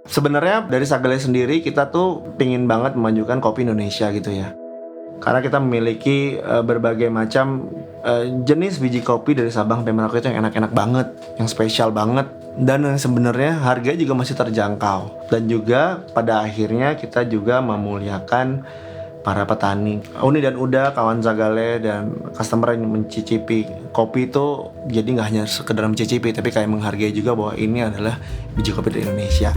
Sebenarnya dari Sagale sendiri kita tuh pingin banget memajukan kopi Indonesia gitu ya. Karena kita memiliki berbagai macam jenis biji kopi dari Sabang sampai Merauke itu yang enak-enak banget, yang spesial banget, dan yang sebenarnya harganya juga masih terjangkau. Dan juga pada akhirnya kita juga memuliakan para petani. Uni dan Uda, kawan Sagale dan customer yang mencicipi kopi itu jadi nggak hanya sekedar mencicipi, tapi kayak menghargai juga bahwa ini adalah biji kopi dari Indonesia.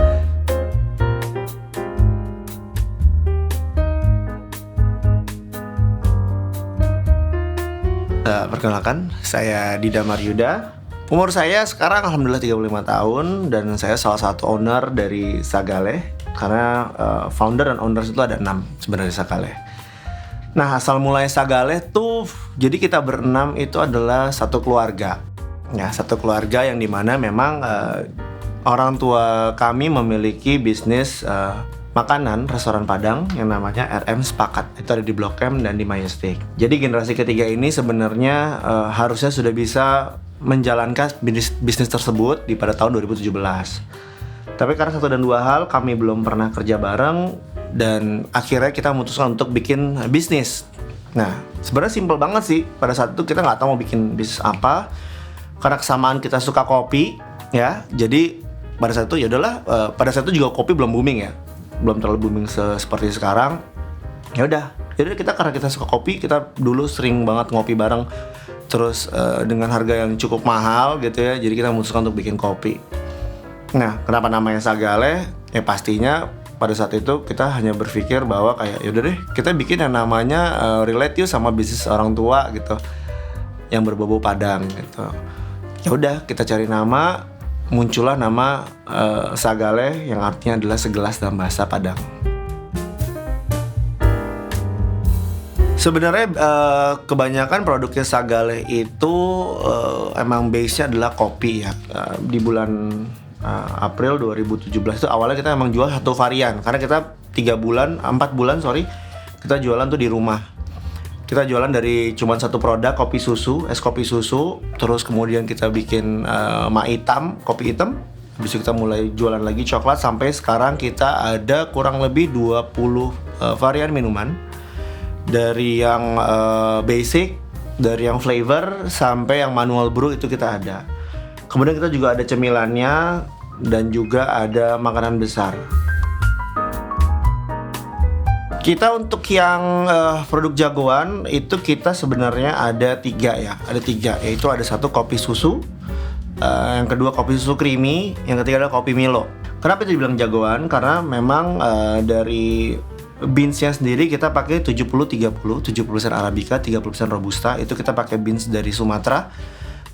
Perkenalkan, saya Dida Maryuda. Umur saya sekarang alhamdulillah 35 tahun dan saya salah satu owner dari Sagale. Karena founder dan owners itu ada 6 sebenarnya Sagale. Nah, asal mulai Sagale tuh, jadi kita berenam itu adalah satu keluarga. Ya, satu keluarga yang dimana memang orang tua kami memiliki bisnis makanan restoran Padang yang namanya RM Sepakat. Itu ada di Blok M dan di Majestic. Jadi generasi ketiga ini sebenarnya harusnya sudah bisa menjalankan bisnis tersebut pada tahun 2017. Tapi karena satu dan dua hal kami belum pernah kerja bareng dan akhirnya kita memutuskan untuk bikin bisnis. Nah, sebenarnya simpel banget sih. Pada saat itu kita nggak tahu mau bikin bisnis apa. Karena kesamaan kita suka kopi, ya. Jadi pada saat itu ya udahlah. Pada saat itu juga kopi belum booming ya. Belum terlalu booming seperti sekarang. Ya udah. Jadi karena kita suka kopi, kita dulu sering banget ngopi bareng. Terus dengan harga yang cukup mahal gitu ya. Jadi kita memutuskan untuk bikin kopi. Nah, kenapa namanya Sagale? Ya pastinya pada saat itu kita hanya berpikir bahwa kayak yaudah deh, kita bikin yang namanya relate yuk sama bisnis orang tua gitu. Yang berbau Padang gitu. Ya udah, kita cari nama. Muncullah nama Sagale yang artinya adalah segelas dalam bahasa Padang. Sebenarnya kebanyakan produknya Sagale itu emang base-nya adalah kopi ya. Di bulan April 2017 itu awalnya kita emang jual satu varian. Karena kita 4 bulan kita jualan tuh di rumah. Kita jualan dari cuman satu produk kopi susu, es kopi susu. Terus kemudian kita bikin kopi hitam. Habis itu kita mulai jualan lagi coklat. Sampai sekarang kita ada kurang lebih 20 varian minuman. Dari yang basic, dari yang flavor, sampai yang manual brew itu kita ada. Kemudian kita juga ada cemilannya. Dan juga ada makanan besar. Kita untuk yang produk jagoan itu kita sebenarnya ada 3 ya. Ada 3, yaitu ada 1 kopi susu, yang kedua kopi susu creamy, yang ketiga adalah kopi Milo. Kenapa itu dibilang jagoan? Karena memang dari beansnya sendiri kita pakai 70-30, 70% Arabica, 30% Robusta. Itu kita pakai beans dari Sumatera,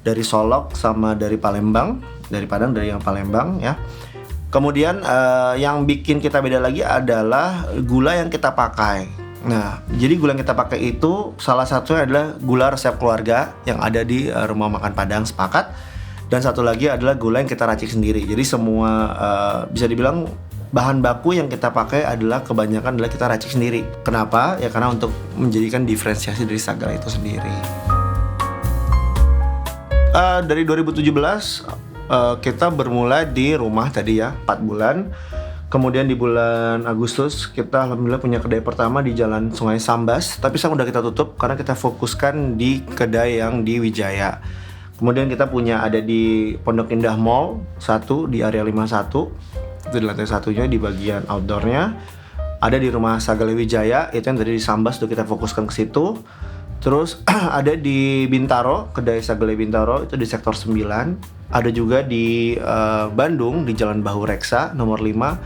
dari Solok, sama dari Palembang. Dari Padang, dari yang Palembang ya. Kemudian yang bikin kita beda lagi adalah gula yang kita pakai. Nah, jadi gula yang kita pakai itu salah satunya adalah gula resep keluarga yang ada di rumah makan Padang Sepakat. Dan satu lagi adalah gula yang kita racik sendiri. Jadi semua bisa dibilang bahan baku yang kita pakai adalah kebanyakan adalah kita racik sendiri. Kenapa? Ya karena untuk menjadikan diferensiasi dari Sagale itu sendiri. Dari 2017 kita bermula di rumah tadi ya, 4 bulan. Kemudian di bulan Agustus kita alhamdulillah punya kedai pertama di Jalan Sungai Sambas. Tapi sekarang udah kita tutup karena kita fokuskan di kedai yang di Wijaya. Kemudian kita punya ada di Pondok Indah Mall 1 di area 51. Itu di lantai satunya di bagian outdoornya. Ada di rumah Sagale Wijaya, itu yang tadi di Sambas tuh kita fokuskan ke situ. Terus ada di Bintaro, kedai Sagale Bintaro itu di sektor 9. Ada juga di Bandung di Jalan Bahu Reksa nomor 5,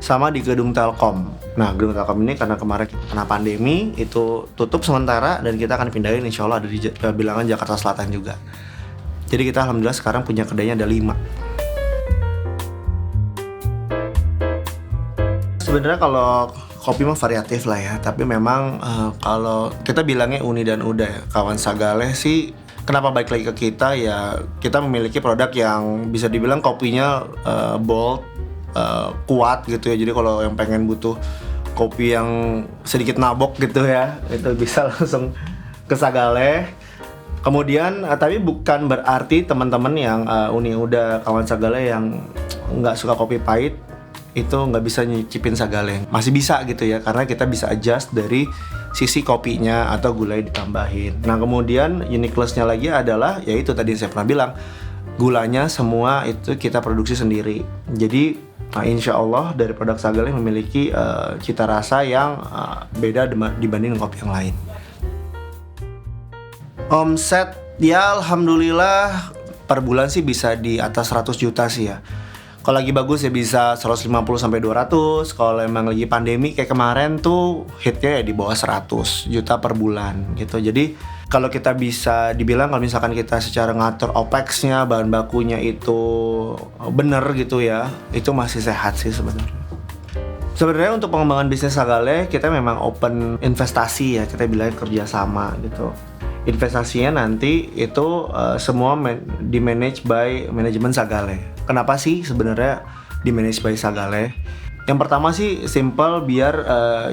sama di Gedung Telkom. Nah, Gedung Telkom ini karena kemarin kena pandemi itu tutup sementara dan kita akan pindahin insya Allah ada di bilangan Jakarta Selatan juga. Jadi kita alhamdulillah sekarang punya kedainya ada 5. Sebenarnya kalau kopi mah variatif lah ya, tapi memang kalau kita bilangnya Uni dan Uda ya, kawan Sagale sih. Kenapa balik lagi ke kita ya, kita memiliki produk yang bisa dibilang kopinya bold, kuat gitu ya. Jadi kalau yang pengen butuh kopi yang sedikit nabok gitu ya, itu bisa langsung ke Sagale. Kemudian tapi bukan berarti teman-teman yang Uni Uda kawan Sagale yang nggak suka kopi pahit itu nggak bisa nyicipin Sagale. Masih bisa gitu ya, karena kita bisa adjust dari sisi kopinya atau gulai ditambahin. Nah kemudian uniqueness-nya lagi adalah, yaitu tadi saya pernah bilang, gulanya semua itu kita produksi sendiri. Jadi insya Allah dari produk Sagale memiliki cita rasa yang beda dibanding kopi yang lain. Omset ya alhamdulillah per bulan sih bisa di atas 100 juta sih ya. Kalau lagi bagus ya bisa 150 sampai 200. Kalau emang lagi pandemi kayak kemarin tuh hitnya ya di bawah 100 juta per bulan gitu. Jadi kalau kita bisa dibilang, kalau misalkan kita secara ngatur OPEX-nya, bahan bakunya itu bener gitu ya, itu masih sehat sih sebenarnya. Sebenarnya untuk pengembangan bisnis Sagale kita memang open investasi ya, kita bilangnya kerjasama gitu. Investasinya nanti itu semua di-manage by manajemen Sagale. Kenapa sih sebenarnya di-manage by Sagale? Yang pertama sih simple, biar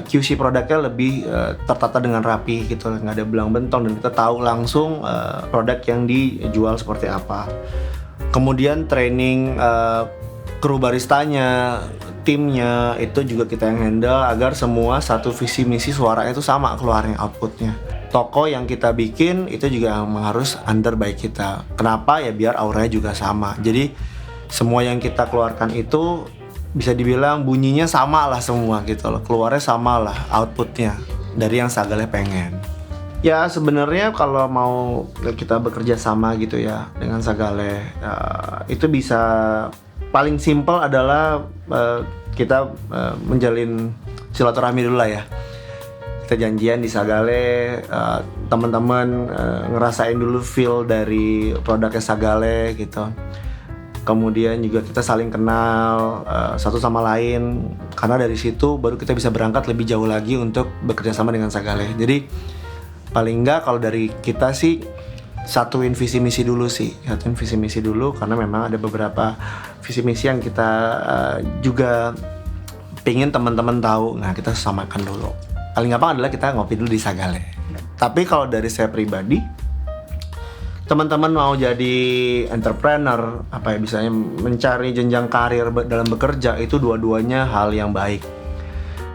QC produknya lebih tertata dengan rapi gitu, nggak ada belang bentong dan kita tahu langsung produk yang dijual seperti apa. Kemudian training kru baristanya, timnya itu juga kita yang handle agar semua satu visi misi suaranya itu sama keluarnya outputnya. Toko yang kita bikin itu juga harus under by kita. Kenapa? Ya biar auranya juga sama. Jadi semua yang kita keluarkan itu bisa dibilang bunyinya sama lah semua gitu loh. Keluarnya sama lah outputnya dari yang Sagale pengen. Ya sebenarnya kalau mau kita bekerja sama gitu ya dengan Sagale, itu bisa paling simple adalah kita menjalin silaturahmi dulu lah ya. Kita janjian di Sagale, teman-teman ngerasain dulu feel dari produknya Sagale gitu. Kemudian juga kita saling kenal satu sama lain, karena dari situ baru kita bisa berangkat lebih jauh lagi untuk bekerja sama dengan Sagale. Jadi paling enggak kalau dari kita sih satuin visi misi dulu karena memang ada beberapa visi misi yang kita juga pengen teman-teman tahu. Nah kita samakan dulu. Paling gampang adalah kita ngopi dulu di Sagale. Tapi kalau dari saya pribadi, teman-teman mau jadi entrepreneur, misalnya mencari jenjang karir dalam bekerja, itu dua-duanya hal yang baik.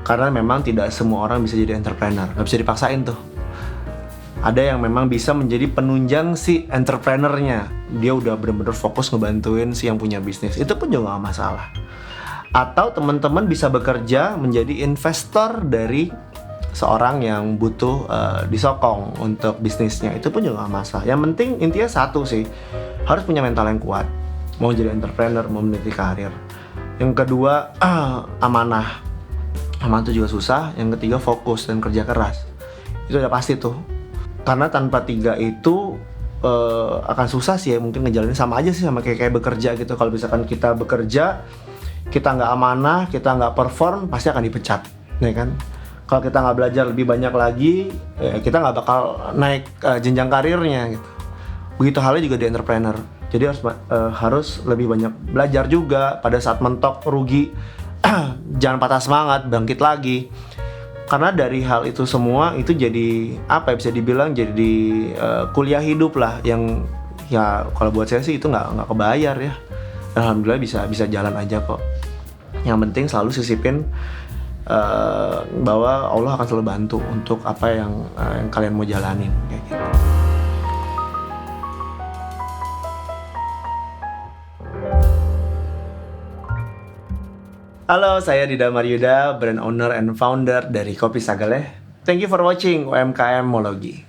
Karena memang tidak semua orang bisa jadi entrepreneur, nggak bisa dipaksain tuh. Ada yang memang bisa menjadi penunjang si entrepreneurnya. Dia udah benar-benar fokus ngebantuin si yang punya bisnis. Itu pun juga nggak masalah. Atau teman-teman bisa bekerja menjadi investor dari seorang yang butuh disokong untuk bisnisnya, itu pun juga gak masalah. Yang penting intinya satu sih, harus punya mental yang kuat. Mau jadi entrepreneur, mau meniti karir. Yang kedua, amanah. Amanah itu juga susah. Yang ketiga, fokus dan kerja keras. Itu udah pasti tuh. Karena tanpa tiga itu akan susah sih ya, mungkin ngejalanin sama aja sih sama kayak bekerja gitu. Kalau misalkan kita bekerja, kita nggak amanah, kita nggak perform, pasti akan dipecat, ya kan? Kalau kita nggak belajar lebih banyak lagi, kita nggak bakal naik jenjang karirnya gitu. Begitu halnya juga di entrepreneur. Jadi harus lebih banyak belajar juga. Pada saat mentok rugi, jangan patah semangat, bangkit lagi. Karena dari hal itu semua itu jadi bisa dibilang jadi kuliah hidup lah, yang ya kalau buat saya sih itu nggak kebayar ya. Alhamdulillah bisa jalan aja kok. Yang penting selalu sisipin bahwa Allah akan selalu bantu untuk apa yang kalian mau jalanin kayak gitu. Halo, saya Dida Maryuda, brand owner and founder dari Kopi Sagale. Thank you for watching UMKM Mologi.